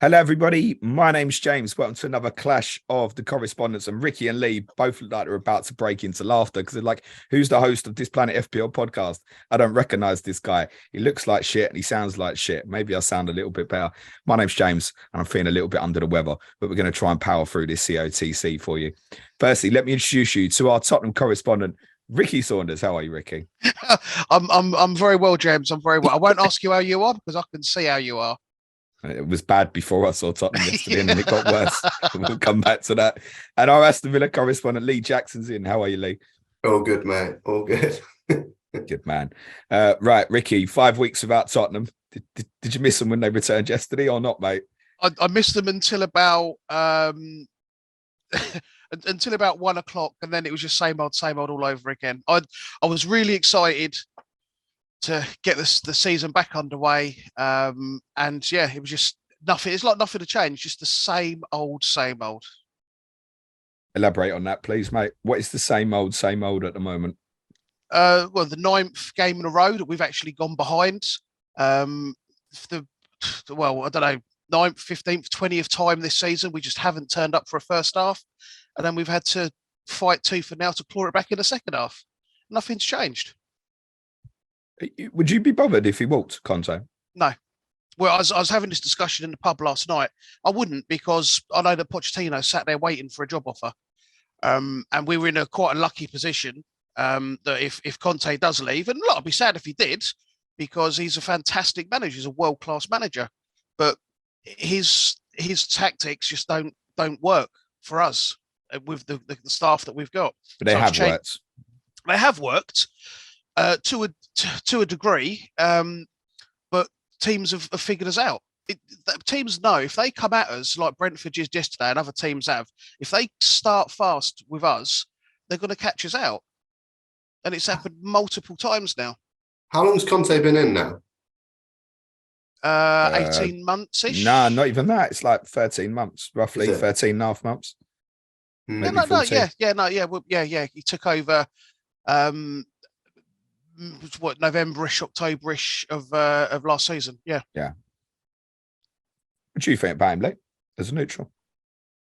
Hello, everybody. My name's James. Welcome to another clash of the correspondents. And Ricky and Lee both look like they're about to break into laughter because they're like, who's the host of this Planet FPL podcast? I don't recognize this guy. He looks like shit and he sounds like shit. Maybe I sound a little bit better. My name's James and I'm feeling a little bit under the weather, but we're going to try and power through this COTC for you. Firstly, let me introduce you to our Tottenham correspondent, Ricky Saunders. How are you, Ricky? I'm very well, James. I'm very well. I won't ask you how you are because I can see how you are. It was bad before I saw Tottenham yesterday, and then it got worse. We'll come back to that. And our Aston Villa correspondent, Lee Jackson's in. How are you, Lee? All good, mate. All good. Good man. Right, Ricky, 5 weeks without Tottenham. Did you miss them when they returned yesterday or not, mate? I missed them until about until about 1 o'clock, and then it was just same old all over again. I was really excited to get the season back underway. And yeah, it was just nothing. It's like nothing to change, just the same old, same old. Elaborate on that, please, mate. What is the same old at the moment? Well, the 9th game in a row that we've actually gone behind. I don't know, 9th, 15th, 20th time this season. We just haven't turned up for a first half. And then we've had to fight tooth and nail to claw it back in the second half. Nothing's changed. Would you be bothered if he walked, Conte? No. Well, I was having this discussion in the pub last night. I wouldn't, because I know that Pochettino sat there waiting for a job offer. And we were in quite a lucky position that if Conte does leave, and look, I'd be sad if he did, because he's a fantastic manager. He's a world-class manager. But his tactics just don't work for us with the staff that we've got. But they have worked. They have worked. To a degree, but teams have figured us out. Teams know if they come at us like Brentford did yesterday and other teams have, if they start fast with us, they're going to catch us out. And it's happened multiple times now. How long's Conte been in now? 18 months-ish? No, not even that. It's like 13 months, roughly 13 and a half months. Maybe He took over November-ish, October-ish of last season. Yeah. What do you think about him, Lee, as a neutral?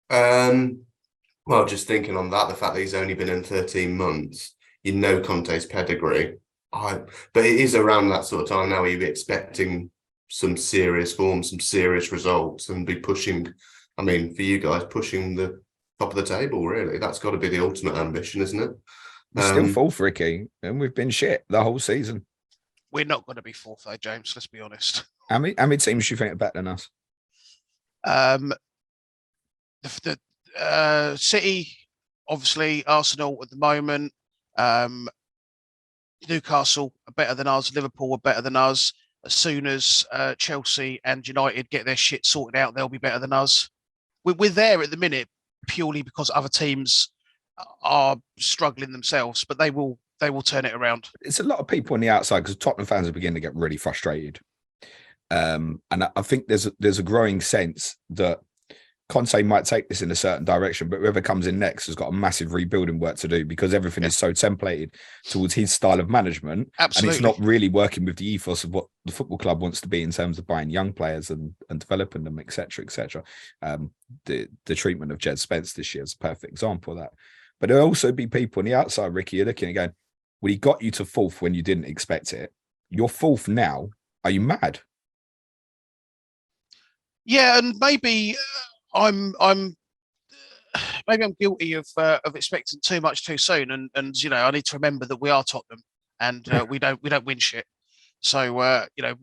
Well, just thinking on that, the fact that he's only been in 13 months, you know Conte's pedigree. But it is around that sort of time now where you'd be expecting some serious form, some serious results, and be pushing, I mean, for you guys, pushing the top of the table, really. That's got to be the ultimate ambition, isn't it? We're still fourth, Ricky, and we've been shit the whole season. We're not going to be fourth, though, James. Let's be honest. How many teams do you think are better than us? The City, obviously, Arsenal at the moment. Newcastle are better than us. Liverpool are better than us. As soon as Chelsea and United get their shit sorted out, they'll be better than us. We're there at the minute purely because other teams are struggling themselves, but they will turn it around. It's a lot of people on the outside because Tottenham fans are beginning to get really frustrated. And I think there's a growing sense that Conte might take this in a certain direction, but whoever comes in next has got a massive rebuilding work to do because everything is so templated towards his style of management. Absolutely. And it's not really working with the ethos of what the football club wants to be in terms of buying young players and developing them, etc., etc. The treatment of Jed Spence this year is a perfect example of that. But there'll also be people on the outside, Ricky, you're looking and going, well, he got you to fourth when you didn't expect it. You're fourth now. Are you mad? Yeah, and maybe I'm guilty of expecting too much too soon, and you know, I need to remember that we are Tottenham and we don't win shit. So you know,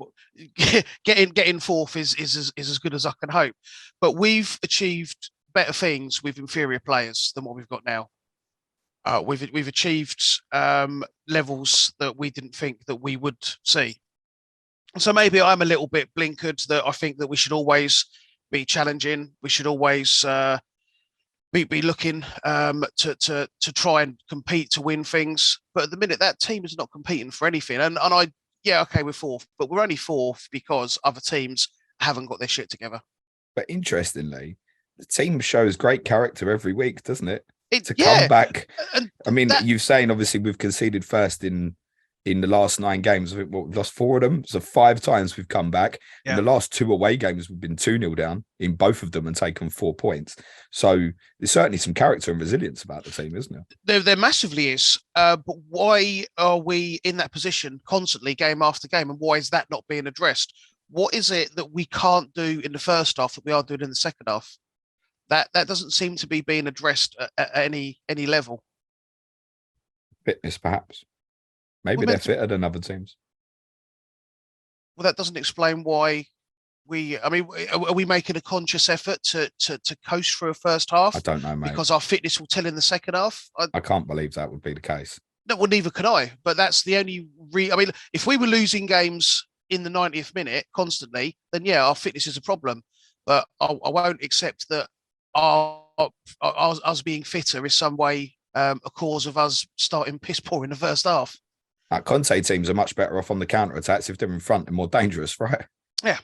getting fourth is as good as I can hope. But we've achieved better things with inferior players than what we've got now. We've achieved levels that we didn't think that we would see. So maybe I'm a little bit blinkered that I think that we should always be challenging. We should always be looking to try and compete to win things. But at the minute, that team is not competing for anything. And we're fourth, but we're only fourth because other teams haven't got their shit together. But interestingly, the team shows great character every week, doesn't it? Come back. And I mean, you're saying obviously we've conceded first in in the last 9 games. I think we've lost 4 of them. So 5 times we've come back. Yeah. In the last 2 away games, we've been 2-0 down in both of them and taken 4 points. So there's certainly some character and resilience about the team, isn't there? There massively is. But why are we in that position constantly, game after game? And why is that not being addressed? What is it that we can't do in the first half that we are doing in the second half? That doesn't seem to be being addressed at any level. Fitness, perhaps. Maybe they're fitter than other teams. Well, that doesn't explain why are we making a conscious effort to coast through a first half? I don't know, mate. Because our fitness will tell in the second half? I can't believe that would be the case. No, well, neither can I. But that's the only if we were losing games in the 90th minute constantly, then yeah, our fitness is a problem. But I won't accept that us being fitter is some way a cause of us starting piss poor in the first half. Conte teams are much better off on the counter attacks if they're in front and more dangerous, right? Yeah.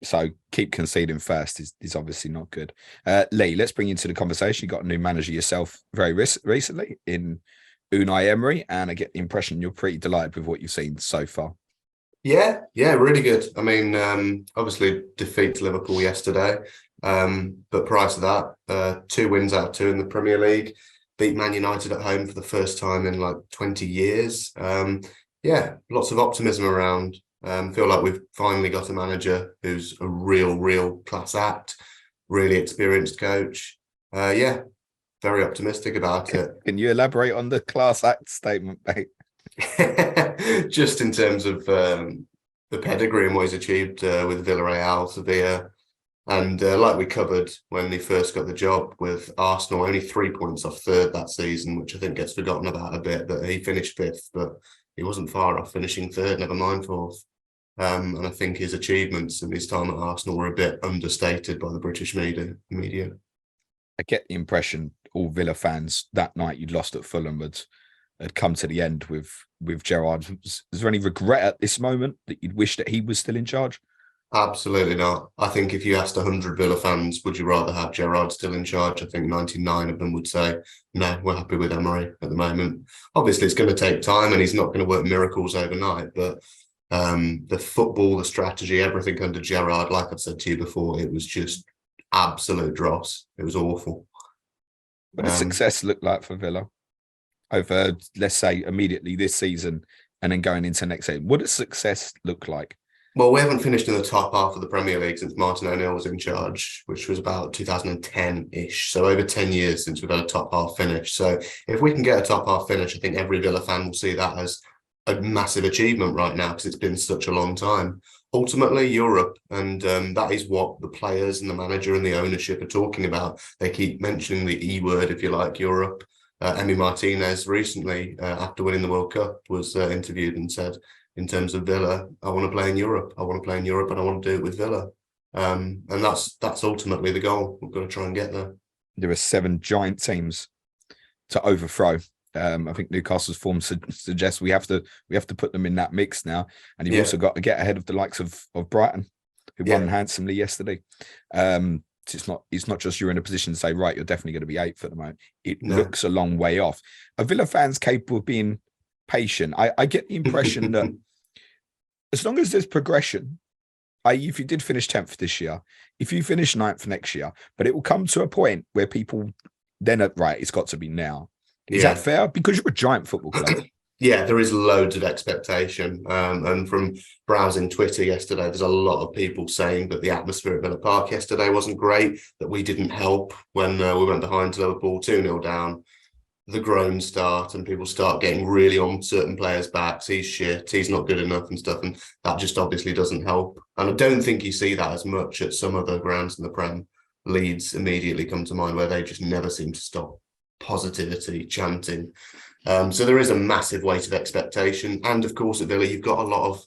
So keep conceding first is obviously not good. Lee, let's bring you into the conversation. You got a new manager yourself very recently in Unai Emery, and I get the impression you're pretty delighted with what you've seen so far. Yeah, really good. I mean, obviously defeat to Liverpool yesterday, but prior to that, 2 wins out of 2 in the Premier League. Beat Man United at home for the first time in like 20 years. Lots of optimism around. Feel like we've finally got a manager who's a real class act, really experienced coach. Very optimistic about it. Can you elaborate on the class act statement, mate? Just in terms of the pedigree and what he's achieved with Villarreal, Sevilla. And like we covered when he first got the job with Arsenal, only 3 points off third that season, which I think gets forgotten about a bit, that he finished 5th, but he wasn't far off finishing 3rd, never mind 4th. And I think his achievements in his time at Arsenal were a bit understated by the British media. I get the impression all Villa fans that night you'd lost at Fulham had come to the end with Gerrard. Is there any regret at this moment that you'd wish that he was still in charge? Absolutely not. I think if you asked 100 Villa fans, would you rather have Gerrard still in charge? I think 99 of them would say, no, we're happy with Emery at the moment. Obviously, it's going to take time and he's not going to work miracles overnight. But the football, the strategy, everything under Gerrard, like I've said to you before, it was just absolute dross. It was awful. What does success look like for Villa over, let's say, immediately this season and then going into next season? What does success look like? Well, we haven't finished in the top half of the Premier League since Martin O'Neill was in charge, which was about 2010-ish. So over 10 years since we've had a top half finish. So if we can get a top half finish, I think every Villa fan will see that as a massive achievement right now because it's been such a long time. Ultimately, Europe, and that is what the players and the manager and the ownership are talking about. They keep mentioning the E word, if you like, Europe. Emi Martinez recently, after winning the World Cup, was interviewed and said, in terms of Villa, I want to play in Europe. I want to play in Europe and I want to do it with Villa. And that's ultimately the goal. We've got to try and get there. There are 7 giant teams to overthrow. I think Newcastle's form suggests we have to put them in that mix now. And you've also got to get ahead of the likes of Brighton, who won handsomely yesterday. It's not just you're in a position to say, right, you're definitely going to be 8th at the moment. It looks a long way off. Are Villa fans capable of being patient? I get the impression that as long as there's progression, if you did finish 10th this year, if you finish 9th next year, but it will come to a point where people then are, right, it's got to be now. Is that fair? Because you're a giant football club. Yeah, there is loads of expectation. And from browsing Twitter yesterday, there's a lot of people saying that the atmosphere at Villa Park yesterday wasn't great, that we didn't help when we went behind to Liverpool 2-0 down. The groans start and people start getting really on certain players' backs. He's shit, he's not good enough and stuff. And that just obviously doesn't help. And I don't think you see that as much at some other grounds in the Prem. Leeds immediately come to mind where they just never seem to stop positivity, chanting. So there is a massive weight of expectation. And of course at Villa, you've got a lot of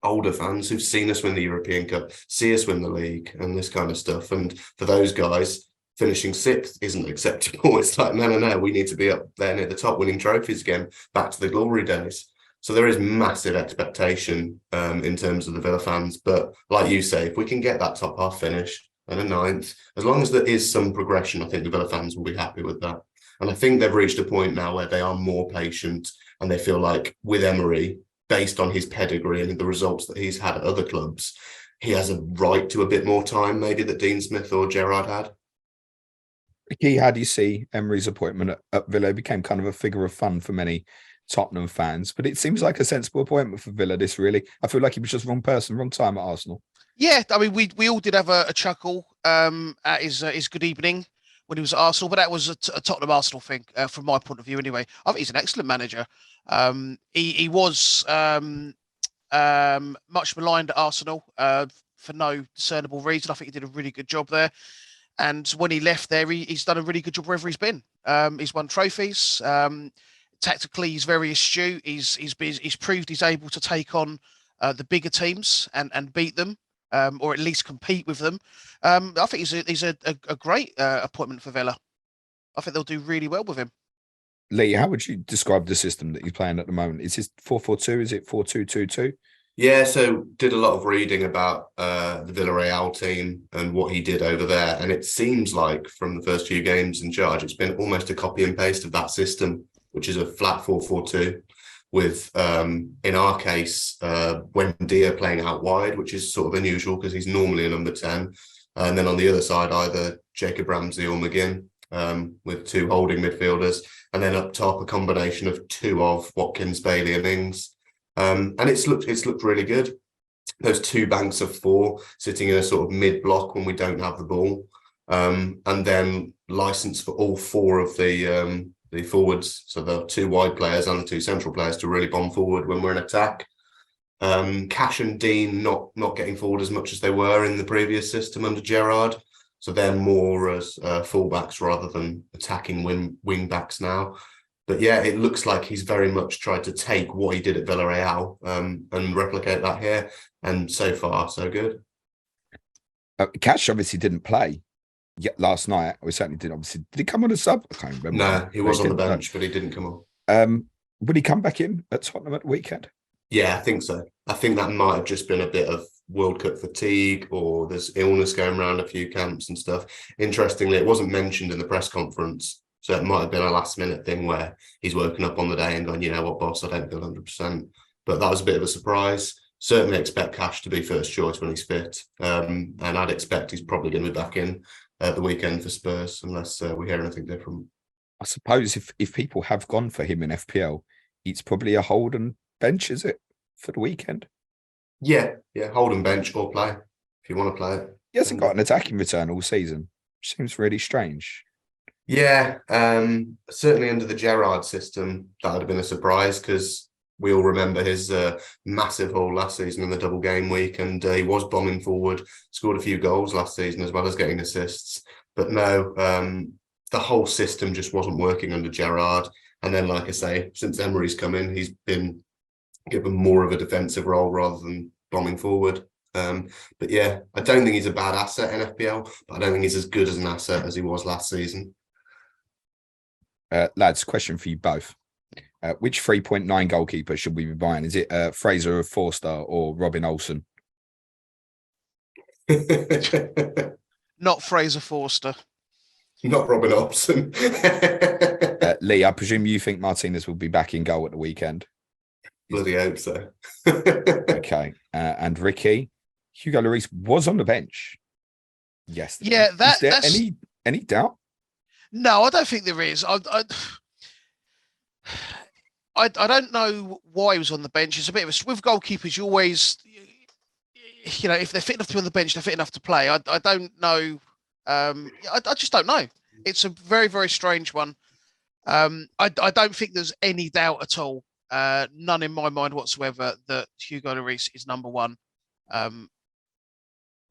older fans who've seen us win the European Cup, see us win the league and this kind of stuff. And for those guys, finishing 6th isn't acceptable. It's like, no, we need to be up there near the top winning trophies again, back to the glory days. So there is massive expectation in terms of the Villa fans. But like you say, if we can get that top half finish and a 9th, as long as there is some progression, I think the Villa fans will be happy with that. And I think they've reached a point now where they are more patient and they feel like with Emery, based on his pedigree and the results that he's had at other clubs, he has a right to a bit more time maybe that Dean Smith or Gerrard had. Ricky, how do you see Emery's appointment at Villa? It became kind of a figure of fun for many Tottenham fans, but it seems like a sensible appointment for Villa. This really, I feel like he was just wrong person, wrong time at Arsenal. Yeah, I mean, we all did have a chuckle at his good evening when he was at Arsenal, but that was a Tottenham Arsenal thing from my point of view. Anyway, I think he's an excellent manager. He was much maligned at Arsenal for no discernible reason. I think he did a really good job there. And when he left there, he's done a really good job wherever he's been. He's won trophies. Tactically, he's very astute. He's proved he's able to take on the bigger teams and beat them, or at least compete with them. I think he's a great appointment for Villa. I think they'll do really well with him. Lee, how would you describe the system that he's playing at the moment? Is it 4-4-2? Is it 4-2-2-2? Yeah, so did a lot of reading about the Villarreal team and what he did over there. And it seems like from the first few games in charge, it's been almost a copy and paste of that system, which is a flat 4-4-2 with, in our case, Wendia playing out wide, which is sort of unusual because he's normally a number 10. And then on the other side, either Jacob Ramsey or McGinn with two holding midfielders. And then up top, a combination of two of Watkins, Bailey and Ings. And it's looked really good. Those two banks of four sitting in a sort of mid block when we don't have the ball, and then license for all four of the forwards, so the two wide players and the two central players to really bomb forward when we're in attack. Cash and Dean not getting forward as much as they were in the previous system under Gerrard, so they're more as fullbacks rather than attacking wing backs now. But yeah, it looks like he's very much tried to take what he did at Villarreal and replicate that here. And so far, so good. Cash obviously didn't play yet last night. We certainly did. Obviously, did he come on a sub? I can't remember. No, he was on the bench, but he didn't come on. Would he come back in at Tottenham at the weekend? Yeah, I think so. I think that might have just been a bit of World Cup fatigue, or there's illness going around a few camps and stuff. Interestingly, it wasn't mentioned in the press conference. So it might have been a last minute thing where he's woken up on the day and gone, you know what, boss, I don't feel 100%. But that was a bit of a surprise. Certainly expect Cash to be first choice when he's fit. And I'd expect he's probably going to be back in at the weekend for Spurs, unless we hear anything different. I suppose if people have gone for him in FPL, it's probably a hold and bench, is it, for the weekend? Yeah, hold and bench or play if you want to play it. He hasn't got an attacking return all season, which seems really strange. Yeah, certainly under the Gerrard system, that would have been a surprise because we all remember his massive haul last season in the double game week, and he was bombing forward, scored a few goals last season as well as getting assists. But no, the whole system just wasn't working under Gerrard. And then, like I say, since Emery's come in, he's been given more of a defensive role rather than bombing forward. But yeah, I don't think he's a bad asset in FPL, but I don't think he's as good as an asset as he was last season. Lads, question for you both. Which 3.9 goalkeeper should we be buying? Is it Fraser of Forster or Robin Olsen? Not Fraser Forster. Not Robin Olsen. Lee, I presume you think Martinez will be back in goal at the weekend? Bloody hope so. Okay. And Ricky, Hugo Lloris was on the bench yesterday. Yeah, is there any doubt? No, I don't think there is. I don't know why he was on the bench. It's a bit of a, with goalkeepers, you always, you know, if they're fit enough to be on the bench, they're fit enough to play. I don't know. I just don't know. It's a very, very strange one. I don't think there's any doubt at all. None in my mind whatsoever that Hugo Lloris is number one.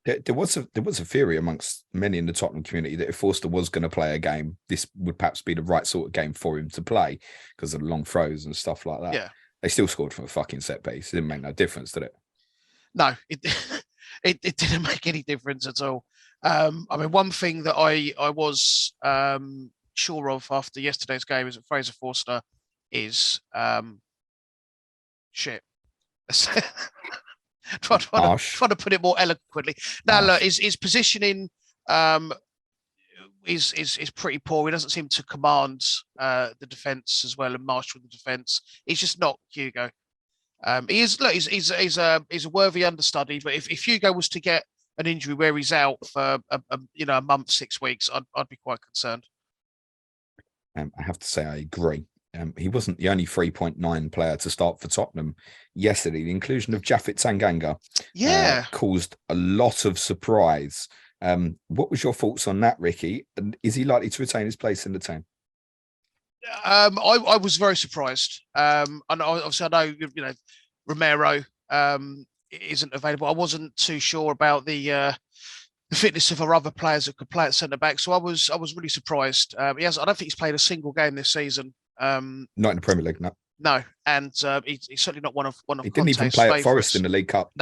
There was a theory amongst many in the Tottenham community that if Forster was going to play a game, this would perhaps be the right sort of game for him to play because of the long throws and stuff like that. Yeah. They still scored from a fucking set piece. It didn't make no difference, did it? No, it didn't make any difference at all. I mean, one thing that I was sure of after yesterday's game is that Fraser Forster is shit. trying to put it more eloquently. Now, look, his positioning is pretty poor. He doesn't seem to command the defence as well and marshal the defence. He's just not Hugo. He is. Look, he's a worthy understudy. But if Hugo was to get an injury where he's out for a month, 6 weeks, I'd be quite concerned. I have to say I agree. He wasn't the only 3.9 player to start for Tottenham yesterday. The inclusion of Japhet Tanganga caused a lot of surprise. What was your thoughts on that, Ricky? And is he likely to retain his place in the team? I was very surprised. And obviously, I know Romero isn't available. I wasn't too sure about the fitness of our other players that could play at centre back. So I was really surprised. I don't think he's played a single game this season. Not in the Premier League, no. No, and he's certainly not one of. He didn't even play at Forest in the League Cup.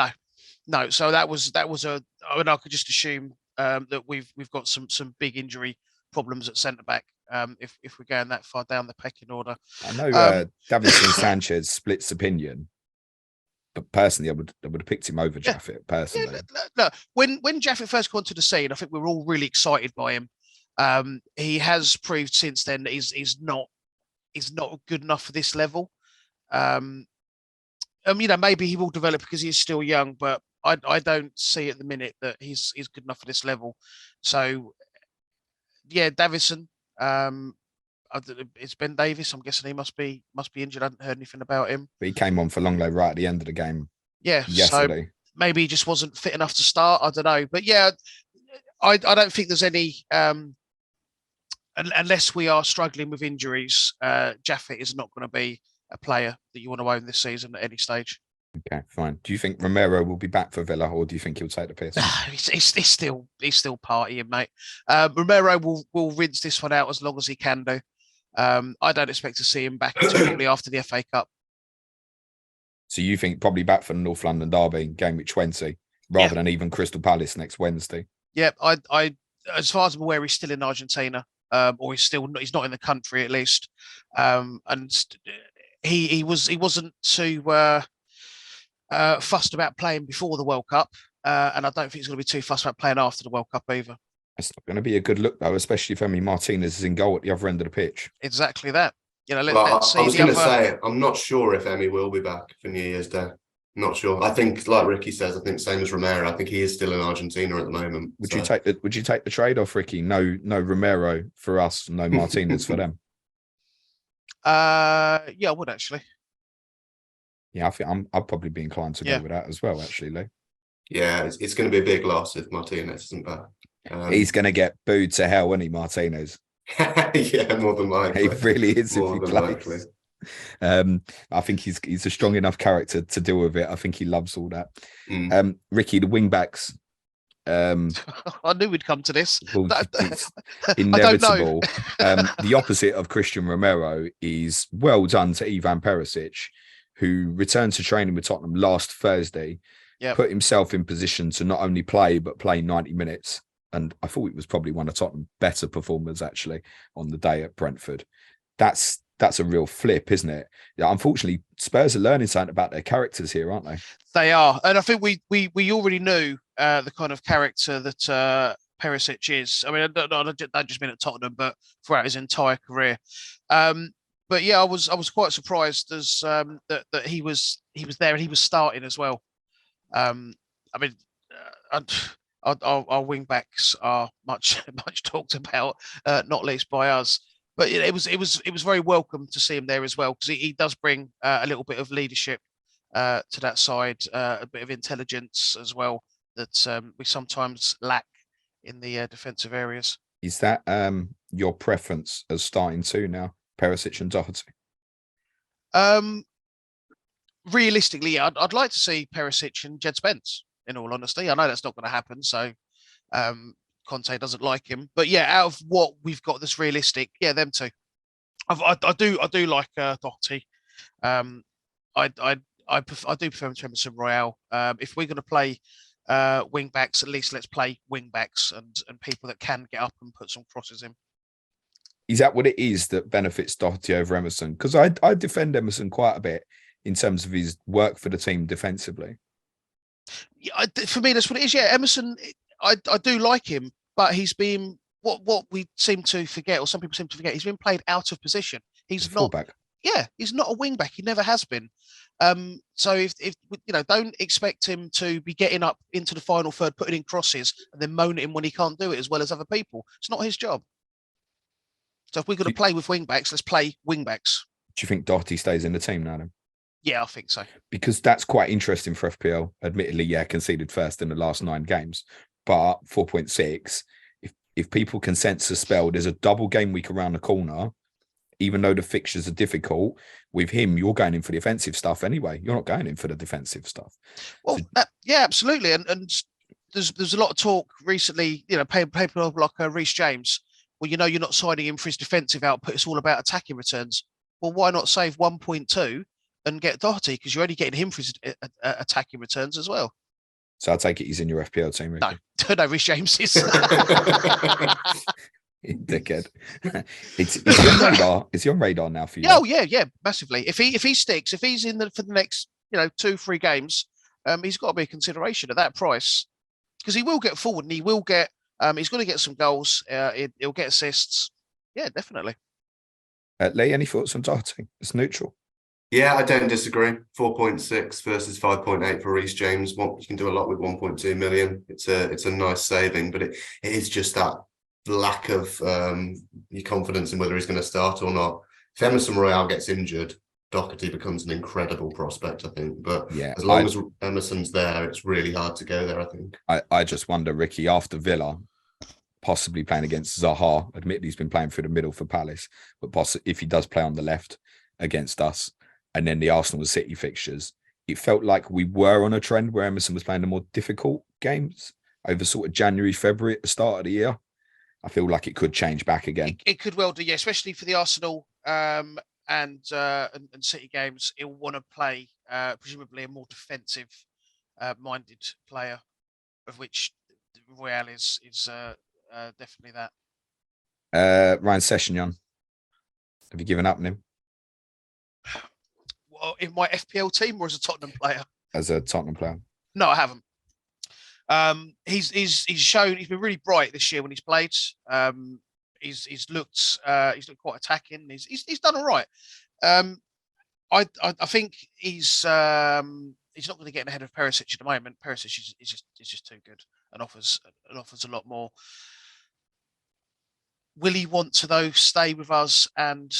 No. So that was I could just assume that we've got some big injury problems at centre back. If we're going that far down the pecking order, I know Davinson Sanchez splits opinion, but personally, I would have picked him over Japhet. Personally, no. When Japhet first got onto the scene, I think we were all really excited by him. He has proved since then that he's not good enough for this level. Maybe he will develop because he's still young, but I don't see at the minute that he's good enough for this level. So, yeah, Davinson. It's Ben Davies. I'm guessing he must be injured. I hadn't heard anything about him. But he came on for Longley right at the end of the game. Yeah, yesterday. So maybe he just wasn't fit enough to start. I don't know, but yeah, I don't think there's any. Unless we are struggling with injuries, Japhet is not going to be a player that you want to own this season at any stage. Okay, fine. Do you think Romero will be back for Villa, or do you think he'll take the piss? He's still partying, mate. Romero will rinse this one out as long as he can do. I don't expect to see him back until probably after the FA Cup. So you think probably back for the North London derby, game week 20, rather than even Crystal Palace next Wednesday? Yeah, I as far as I'm aware, he's still in Argentina. Or he's not in the country at least, and he wasn't too fussed about playing before the World Cup, and I don't think he's going to be too fussed about playing after the World Cup either. It's not going to be a good look though, especially if Emi Martinez is in goal at the other end of the pitch. Exactly that. Let's see. I was going to say, I'm not sure if Emi will be back for New Year's Day. Not sure. I think, like Ricky says, I think same as Romero. I think he is still in Argentina at the moment. Would you take the trade off, Ricky? No Romero for us, no Martinez for them. Yeah, I would actually. Yeah, I think I'll probably be inclined to go with that as well. Actually, Lee. Yeah, it's going to be a big loss if Martinez isn't back. He's going to get booed to hell, isn't he, Martinez? Yeah, more than likely. He really is. More if he than plays. likely. I think he's a strong enough character to deal with it. I think he loves all that. Ricky, the wing backs. I knew we'd come to this. Well, it's inevitable. The opposite of Cristian Romero is well done to Ivan Perisic, who returned to training with Tottenham last Thursday, put himself in position to not only play, but play 90 minutes. And I thought it was probably one of Tottenham's better performers actually on the day at Brentford. That's a real flip, isn't it? Yeah, unfortunately, Spurs are learning something about their characters here, aren't they? They are. And I think we already knew the kind of character that Perisic is. I mean, I don't just mean at Tottenham, but throughout his entire career. But yeah, I was quite surprised as that he was there and he was starting as well. I mean, our wing backs are much talked about, not least by us. But it was very welcome to see him there as well, because he does bring a little bit of leadership to that side, a bit of intelligence as well that we sometimes lack in the defensive areas. Is that your preference as starting two now, Perisic and Doherty? Realistically, yeah, I'd like to see Perisic and Jed Spence, in all honesty. I know that's not going to happen, so Conte doesn't like him. But yeah, out of what we've got that's realistic, yeah, them two. I do like Doherty. I do prefer him to Emerson Royale. If we're going to play wing backs, at least let's play wing backs and people that can get up and put some crosses in. Is that what it is that benefits Doherty over Emerson? Because I defend Emerson quite a bit in terms of his work for the team defensively. Yeah, for me, that's what it is. Yeah, Emerson, I do like him, but he's been what we seem to forget, or some people seem to forget, he's been played out of position. He's not. Fullback. Yeah, he's not a wing back. He never has been. So if don't expect him to be getting up into the final third, putting in crosses, and then moan at him when he can't do it as well as other people. It's not his job. So if we're going to play with wing backs, let's play wing backs. Do you think Doherty stays in the team now then? Yeah, I think so. Because that's quite interesting for FPL. Admittedly, yeah, conceded first in the last 9 games, but 4.6. If people can sense a spell, there's a double game week around the corner. Even though the fixtures are difficult, with him, you're going in for the offensive stuff anyway. You're not going in for the defensive stuff. Well, yeah, absolutely. And there's a lot of talk recently, people like Reece James. Well, you're not signing him for his defensive output. It's all about attacking returns. Well, why not save 1.2 and get Doherty? Because you're only getting him for his attacking returns as well. So I take it he's in your FPL team, Ricky? No, Reece James is. Dickhead. It's on radar. Is he on radar now for you? Oh yeah, massively. If he sticks, if he's in for the next 2-3 games, he's got to be a consideration at that price, because he will get forward and he will get. He's going to get some goals. He'll get assists. Yeah, definitely. Lee, any thoughts on Doherty? It's neutral. Yeah, I don't disagree. 4.6 versus 5.8 for Reece James. You can do a lot with 1.2 million. It's a nice saving, but it is just that lack of your confidence in whether he's going to start or not. If Emerson Royale gets injured, Doherty becomes an incredible prospect, I think. But yeah, as long as Emerson's there, it's really hard to go there, I think. I just wonder, Ricky, after Villa, possibly playing against Zaha, admittedly he's been playing through the middle for Palace, but if he does play on the left against us, and then the Arsenal City fixtures, it felt like we were on a trend where Emerson was playing the more difficult games over sort of January, February at the start of the year. I feel like it could change back again. It could well do, yeah, especially for the Arsenal and City games. He'll want to play presumably a more defensive minded player, of which Royale is definitely that. Ryan Sessegnon, have you given up on him? Well, in my FPL team or as a Tottenham player? As a Tottenham player. No, I haven't. He's shown he's been really bright this year when he's played. He's looked quite attacking. He's done all right. I think he's not going to get ahead of Perisic at the moment. Perisic is just too good and offers a lot more. Will he want to though stay with us and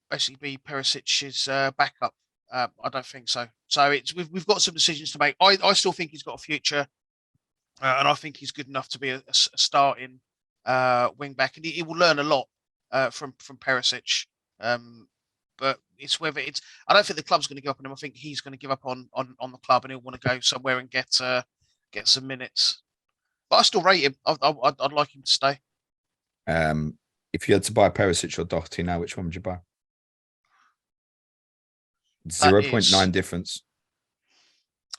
basically be Perisic's backup? I don't think so. So we've got some decisions to make. I still think he's got a future. And I think he's good enough to be a starting wing back, and he will learn a lot from Perisic. But it's whether it's. I don't think the club's going to give up on him. I think he's going to give up on the club, and he'll want to go somewhere and get some minutes. But I still rate him. I'd like him to stay. If you had to buy Perisic or Doherty now, which one would you buy? 0.9 difference.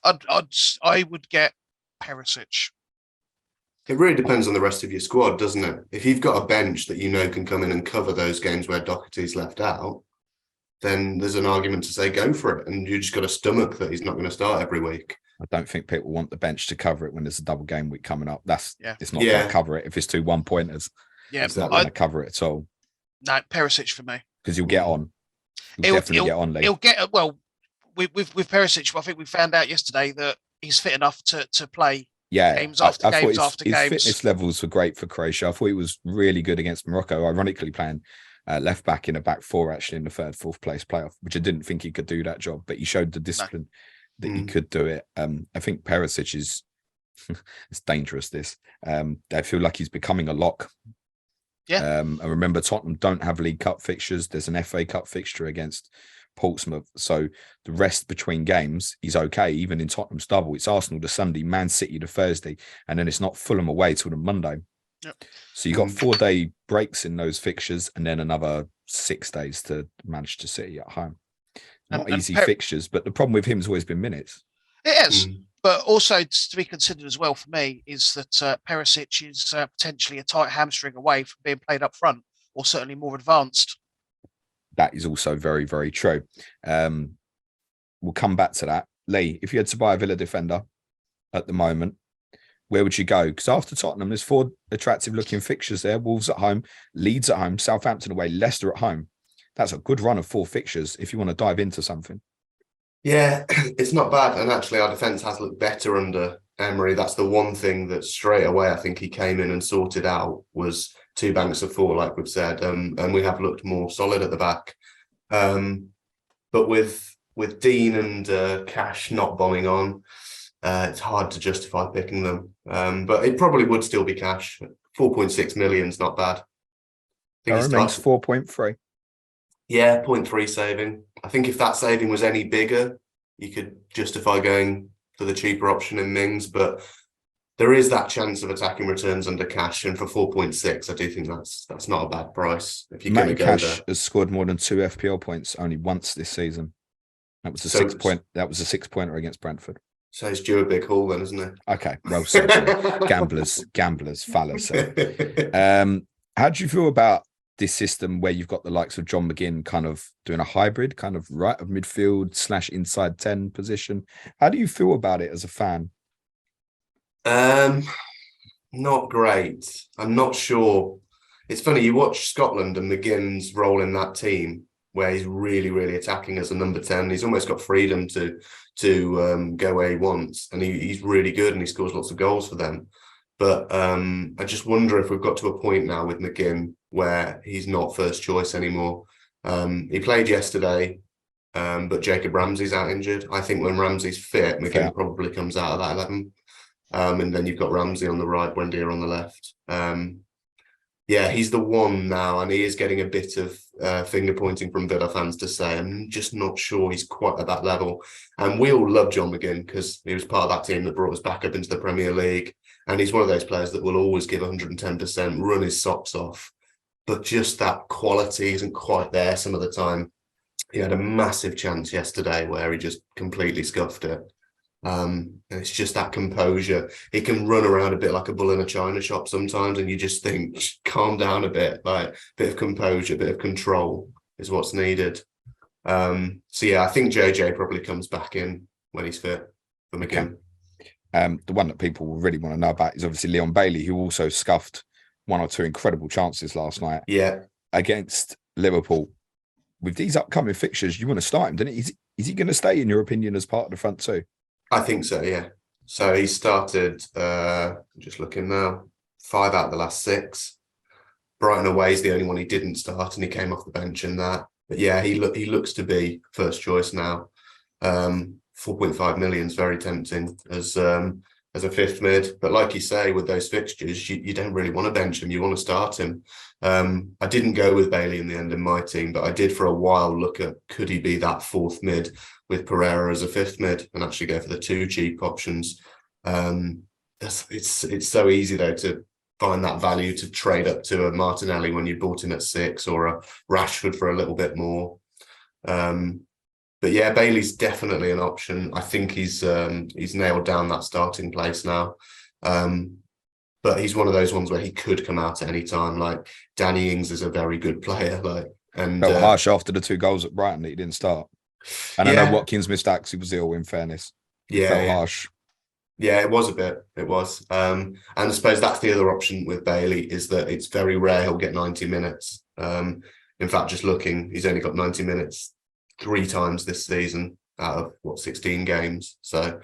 I would get Perisic. It really depends on the rest of your squad, doesn't it? If you've got a bench that can come in and cover those games where Doherty's left out, then there's an argument to say go for it, and you just got to stomach that he's not going to start every week. I don't think people want the bench to cover it when there's a double game week coming up. It's not going to cover it if it's 2 1-pointers. Yeah, it's not going to cover it at all. No, Perisic for me, because you'll get on. You'll definitely get on. Lee. He'll get with Perisic. I think we found out yesterday that he's fit enough to play. Yeah, games after games. His fitness levels were great for Croatia. I thought he was really good against Morocco, ironically playing left back in a back four, actually, in the fourth place playoff, which I didn't think he could do that job, but he showed the discipline that he could do it. I think Perisic is it's dangerous, this. I feel like he's becoming a lock. Yeah. I remember Tottenham don't have League Cup fixtures. There's an FA Cup fixture against Portsmouth. So the rest between games, he's okay. Even in Tottenham's double, it's Arsenal the Sunday, Man City the Thursday, and then it's not Fulham away till the Monday. Yep. So you got 4-day breaks in those fixtures, and then another 6 days to Manchester City at home. Not easy fixtures, but the problem with him has always been minutes. It is. But also to be considered as well for me is that Perisic is potentially a tight hamstring away from being played up front, or certainly more advanced. That is also very, very true. We'll come back to that. Lee, if you had to buy a Villa defender at the moment, where would you go? Because after Tottenham, there's 4 attractive-looking fixtures there. Wolves at home, Leeds at home, Southampton away, Leicester at home. That's a good run of 4 fixtures if you want to dive into something. Yeah, it's not bad. And actually, our defence has looked better under Emery. That's the one thing that straight away I think he came in and sorted out was 2 banks of 4, like we've said. And we have looked more solid at the back. But with Dean and Cash not bombing on, it's hard to justify picking them. But it probably would still be Cash. 4.6 million is not bad. That remains 4.3. Yeah, 0.3 saving. I think if that saving was any bigger, you could justify going for the cheaper option in Mings, but there is that chance of attacking returns under Cash, and for 4.6, I do think that's not a bad price. If you're going to go Cash there. has scored more than 2 FPL points only once this season. That was a 6-pointer against Brentford. So he's due a big haul then, isn't it? Okay, well, gamblers, fallas. How do you feel about this system where you've got the likes of John McGinn kind of doing a hybrid, kind of right of midfield / inside 10 position? How do you feel about it as a fan? Not great. I'm not sure. It's funny, you watch Scotland and McGinn's role in that team where he's really, really attacking as a number 10. He's almost got freedom to go where he wants, and he's really good and he scores lots of goals for them. But I just wonder if we've got to a point now with McGinn where he's not first choice anymore. He played yesterday, but Jacob Ramsey's out injured. I think when Ramsey's fit, McGinn probably comes out of that 11. And then you've got Ramsey on the right, Buendia on the left. Yeah, he's the one now, and he is getting a bit of finger pointing from Villa fans to say, I'm just not sure he's quite at that level. And we all love John McGinn because he was part of that team that brought us back up into the Premier League. And he's one of those players that will always give 110%, run his socks off. But just that quality isn't quite there some of the time. He had a massive chance yesterday where he just completely scuffed it. And it's just that composure. He can run around a bit like a bull in a china shop sometimes, and you just think, calm down a bit, like a bit of composure, a bit of control is what's needed. So yeah, I think JJ probably comes back in when he's fit for McGinn. The one that people really want to know about is obviously Leon Bailey, who also scuffed 1 or 2 incredible chances last night against Liverpool. With these upcoming fixtures, you want to start him, don't you? Is he going to stay, in your opinion, as part of the front 2? I think so, yeah. So he started, just looking now, 5 out of the last 6. Brighton away is the only one he didn't start, and he came off the bench in that. But yeah, he looks to be first choice now. 4.5 million is very tempting as a fifth mid. But like you say, with those fixtures, you don't really want to bench him. You want to start him. I didn't go with Bailey in the end in my team, but I did for a while look at, could he be that 4th mid with Pereira as a 5th mid and actually go for the 2 cheap options. It's so easy though to find that value to trade up to a Martinelli when you bought him at 6, or a Rashford for a little bit more. But yeah, Bailey's definitely an option. I think he's nailed down that starting place now. But he's one of those ones where he could come out at any time. Like Danny Ings is a very good player. And felt harsh after the 2 goals at Brighton that he didn't start. And I know Watkins missed out because he was ill, in fairness. It felt harsh. Yeah, it was a bit. It was. And I suppose that's the other option with Bailey, is that it's very rare he'll get 90 minutes. In fact, just looking, he's only got 90 minutes 3 times this season out of 16 games. So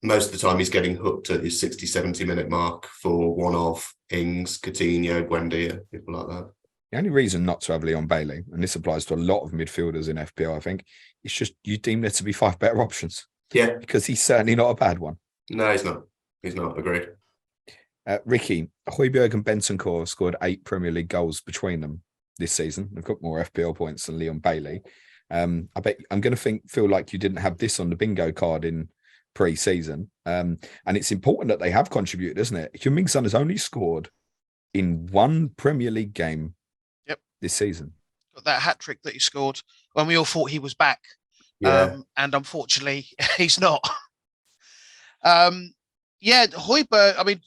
most of the time he's getting hooked at his 60, 70 minute mark for one of Ings, Coutinho, Buendia, people like that. The only reason not to have Leon Bailey, and this applies to a lot of midfielders in FPL, I think, it's just you deem there to be 5 better options. Yeah. Because he's certainly not a bad one. No, he's not. He's not. Agreed. Ricky, Hoiberg and Bentancur scored 8 Premier League goals between them this season. They've got more FPL points than Leon Bailey. I bet I'm going to feel like you didn't have this on the bingo card in pre-season. And it's important that they have contributed, isn't it? Heung-min Son has only scored in 1 Premier League game this season. Got that hat-trick that he scored when we all thought he was back. And unfortunately, he's not. Hoiberg, I mean,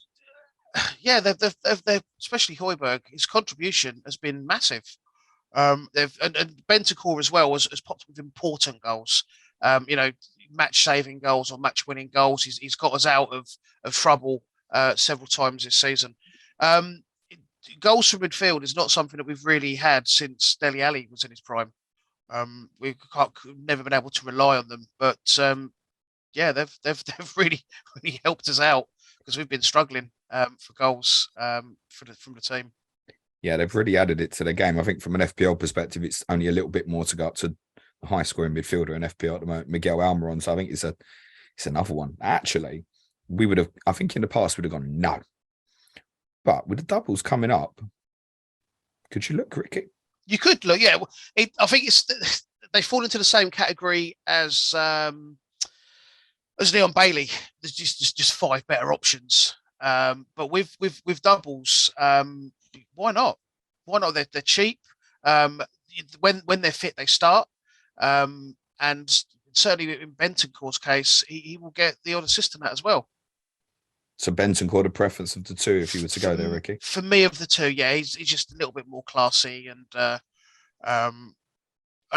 they've especially Hoiberg, his contribution has been massive. And Bentancur as well has popped with important goals. Match saving goals or match winning goals. He's got us out of trouble several times this season. Goals from midfield is not something that we've really had since Dele Alli was in his prime. We've never been able to rely on them, but yeah, they've really helped us out because we've been struggling for goals from the team. Yeah, they've really added it to their game. I think from an FPL perspective, it's only a little bit more to go up to the high scoring midfielder in FPL at the moment, Miguel Almiron. So I think it's another one. Actually, I think in the past we'd have gone no. But with the doubles coming up, could you look, Ricky? You could look, yeah. I think they fall into the same category as Leon Bailey. There's just 5 better options. But with doubles, why not? Why not? They're cheap. When they're fit, they start. And certainly in Bentancur's case, he will get the odd assist in that as well. So Bentancur, the preference of the two, if you were to go there, Ricky? For me, of the two, yeah, he's just a little bit more classy, and a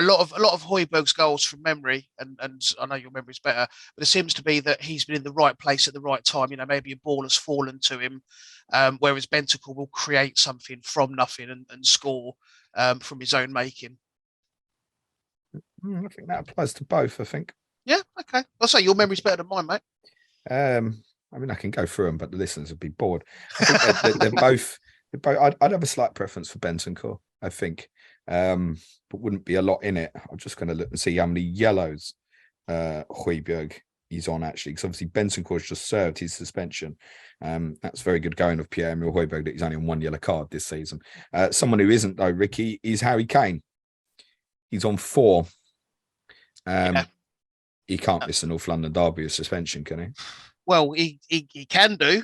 lot of Hoiberg's goals from memory, and I know your memory's better, but it seems to be that he's been in the right place at the right time. You know, maybe a ball has fallen to him, whereas Bentancur will create something from nothing and score from his own making. I think that applies to both, I think. Yeah, okay. I'll say your memory's better than mine, mate. I mean, I can go through them, but the listeners would be bored. I think they're both. I'd have a slight preference for Bentancur, I think, but wouldn't be a lot in it. I'm just going to look and see how many yellows Hoiberg is on, actually, because obviously Bentancur's just served his suspension. That's very good going of Pierre-Emile Hoiberg that he's only on 1 yellow card this season. Someone who isn't, though, Ricky, is Harry Kane. He's on 4. Yeah. He can't miss a North London derby of suspension, can he? Well, he can do.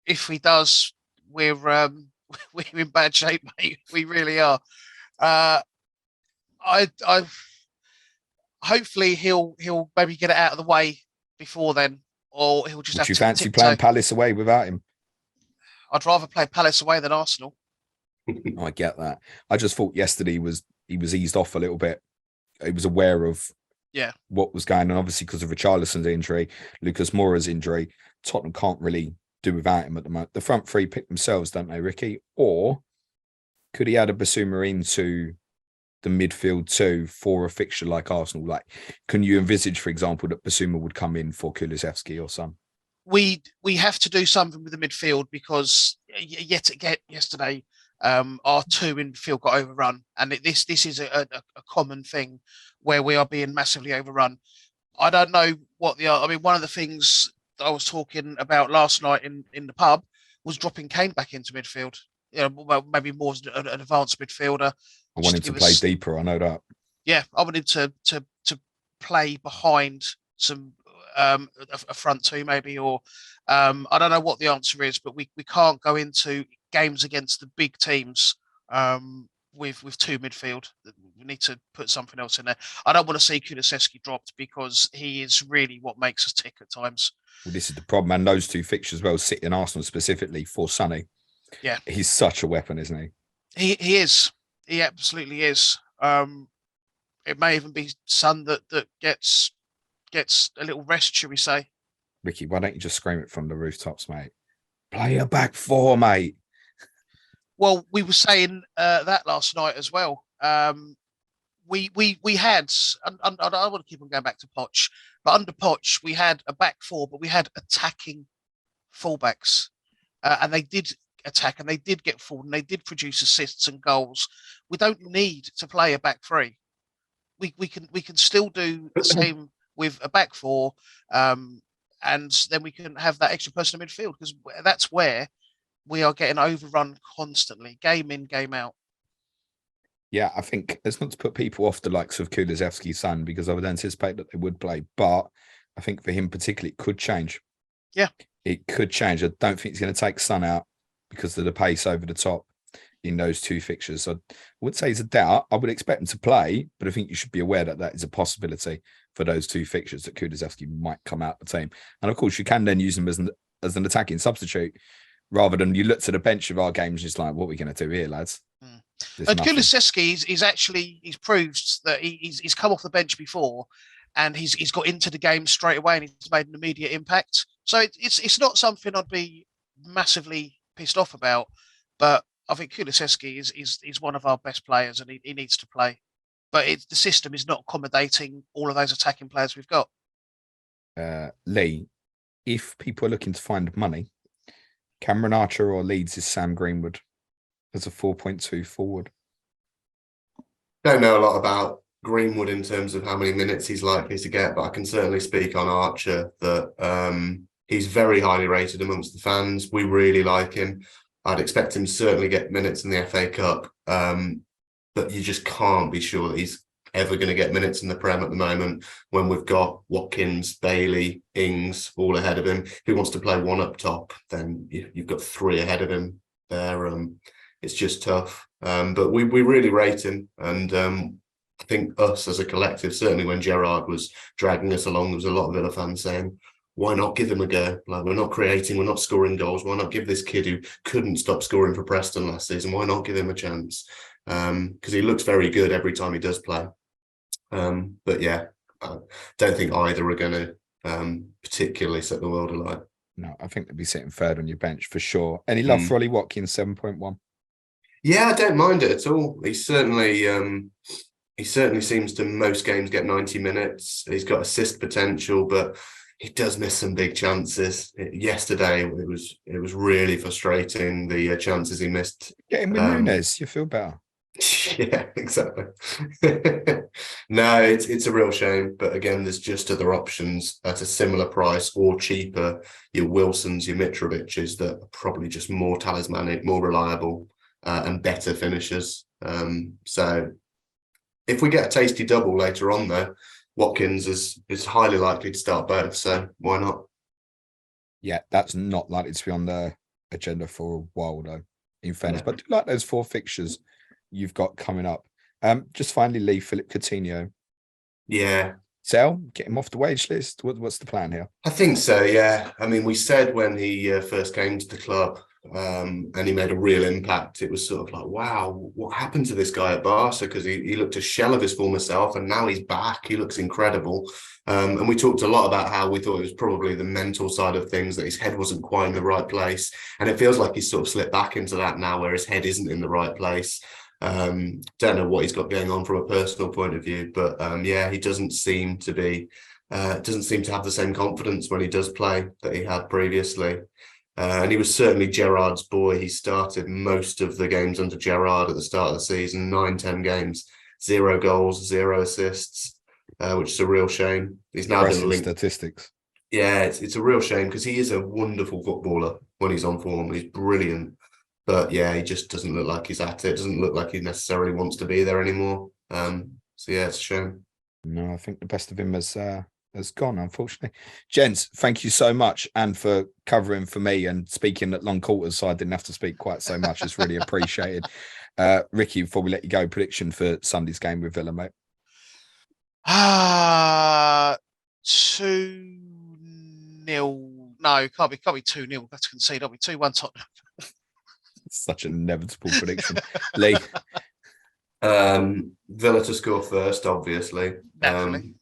If he does, we're in bad shape, mate. We really are. Hopefully he'll maybe get it out of the way before then, or he'll just have to. Would you fancy playing Palace away without him? I'd rather play Palace away than Arsenal. I get that. I just thought yesterday he was eased off a little bit. He was aware of what was going on, obviously because of Richarlison's injury, Lucas Moura's injury. Tottenham can't really do without him at the moment. The front three pick themselves, don't they, Ricky? Or could he add a Basuma into the midfield too for a fixture like Arsenal? Like, can you envisage, for example, that Basuma would come in for Kulusevski or some? We have to do something with the midfield because yet again yesterday our 2 in midfield got overrun, and this is a common thing where we are being massively overrun. I don't know what one of the things that I was talking about last night in the pub was dropping Kane back into midfield. You know, maybe more as an advanced midfielder. I want him to play deeper. I know that. Yeah, I want him to play behind some a front 2 maybe, or I don't know what the answer is, but we can't go into games against the big teams with 2 midfield. We need to put something else in there. I don't want to see Kulusevski dropped because he is really what makes us tick at times. Well, this is the problem, and those 2 fixtures well sit in Arsenal specifically for Sonny. Yeah, he's such a weapon, isn't he? He is. He absolutely is. It may even be Son that gets a little rest, should we say? Ricky, why don't you just scream it from the rooftops, mate? Play a back 4, mate. Well, we were saying that last night as well. We had, and I don't want to keep on going back to Poch, but under Poch we had a back 4, but we had attacking fullbacks, and they did attack and they did get forward and they did produce assists and goals. We don't need to play a back 3. We can still do the same with a back 4, and then we can have that extra person in midfield, because that's where we are getting overrun constantly, game in, game out. Yeah, I think it's not to put people off the likes of Kulusevski's Son, because I would anticipate that they would play, but I think for him particularly, it could change. Yeah. It could change. I don't think he's going to take Son out because of the pace over the top in those 2 fixtures. So I would say it's a doubt. I would expect him to play, but I think you should be aware that that is a possibility for those 2 fixtures, that Kulusevski might come out the team. And of course, you can then use him as an attacking substitute, rather than you look to the bench of our games, just like, what are we going to do here, lads? And Kulusevski he's proved that he's come off the bench before, and he's got into the game straight away, and he's made an immediate impact. So it's not something I'd be massively pissed off about, but I think Kulusevski is one of our best players, and he needs to play. But the system is not accommodating all of those attacking players we've got. Lee, if people are looking to find money, Cameron Archer or Leeds is Sam Greenwood as a 4.2 forward. Don't know a lot about Greenwood in terms of how many minutes he's likely to get, but I can certainly speak on Archer that he's very highly rated amongst the fans. We really like him. I'd expect him to certainly get minutes in the FA Cup, but you just can't be sure that he's ever going to get minutes in the Prem at the moment when we've got Watkins, Bailey, Ings all ahead of him. If he wants to play one up top, then you've got three ahead of him there. It's just tough. But we really rate him. And I think us as a collective, certainly when Gerrard was dragging us along, there was a lot of Villa fans saying, why not give him a go? Like, we're not creating, we're not scoring goals. Why not give this kid who couldn't stop scoring for Preston last season, why not give him a chance? Because he looks very good every time he does play. But yeah, I don't think either are going to particularly set the world alight. No, I think they'll be sitting third on your bench for sure. Any love for Ollie Watkins, 7.1? Yeah, I don't mind it at all. He certainly seems to most games get 90 minutes. He's got assist potential, but he does miss some big chances. Yesterday, it was really frustrating, the chances he missed. Get him with Nunes, you feel better. Yeah, exactly. No, it's a real shame. But again, there's just other options at a similar price or cheaper. Your Wilsons, your Mitroviches that are probably just more talismanic, more reliable, and better finishers. So if we get a tasty double later on, though, Watkins is highly likely to start both. So why not? Yeah, that's not likely to be on the agenda for a while, though, in fairness. But I do like those 4 fixtures you've got coming up. Just finally, Lee, Philippe Coutinho. Yeah. Sell, get him off the wage list. What's the plan here? I think so, yeah. I mean, we said when he first came to the club and he made a real impact, it was sort of like, wow, what happened to this guy at Barca? Because he looked a shell of his former self, and now he's back. He looks incredible. And we talked a lot about how we thought it was probably the mental side of things, that his head wasn't quite in the right place. And it feels like he's sort of slipped back into that now, where his head isn't in the right place. Don't know what he's got going on from a personal point of view, but yeah, he doesn't seem to have the same confidence when he does play that he had previously. And he was certainly Gerrard's boy. He started most of the games under Gerrard at the start of the season, 9-10 games, 0 goals, 0 assists, which is a real shame. He's now been linked. Statistics. Yeah, it's a real shame because he is a wonderful footballer when he's on form. He's brilliant. But yeah, he just doesn't look like he's at it. Doesn't look like he necessarily wants to be there anymore. So yeah, it's a shame. No, I think the best of him has gone, unfortunately. Gents, thank you so much, and for covering for me and speaking at long quarters, so I didn't have to speak quite so much. It's really appreciated. Ricky, before we let you go, prediction for Sunday's game with Villa, mate. 2-0. No, can't be 2-0. That's concede. I'll be 2-1 Tottenham. Such an inevitable prediction. Lee. Villa to score first, obviously. And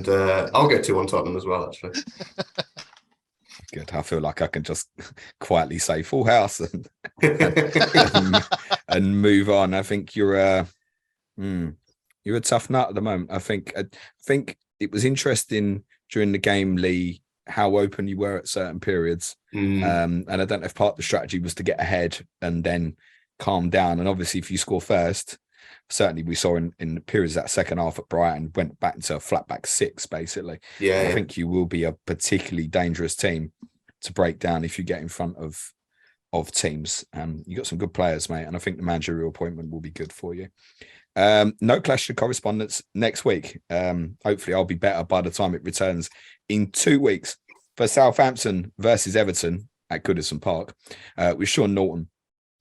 I'll get 2-1 Tottenham as well, actually. Good. I feel like I can just quietly say full house and move on. I think you're a tough nut at the moment. I think it was interesting during the game, Lee, how open you were at certain periods. And I don't know if part of the strategy was to get ahead and then calm down. And obviously, if you score first, certainly we saw in the periods of that second half at Brighton, went back into a flat back 6, basically. Yeah. I think you will be a particularly dangerous team to break down if you get in front of teams. You got some good players, mate, and I think the managerial appointment will be good for you. No clash of correspondence next week. Hopefully I'll be better by the time it returns in 2 weeks for Southampton versus Everton at Goodison Park with Sean Norton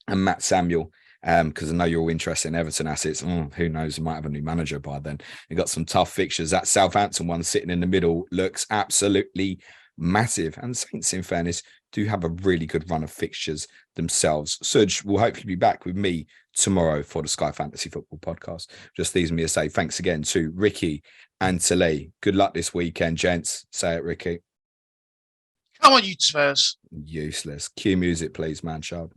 and Matt Samuel. Because I know you're all interested in Everton assets. Who knows? We might have a new manager by then. You've got some tough fixtures. That Southampton one sitting in the middle looks absolutely massive. And Saints, in fairness, do have a really good run of fixtures themselves. Suj will hopefully be back with me tomorrow for the Sky Fantasy Football Podcast. Just leaves me to say thanks again to Ricky and to Lee. Good luck this weekend, gents. Say it, Ricky. Come on, you Spurs. Useless. Cue music, please, man. Sharp.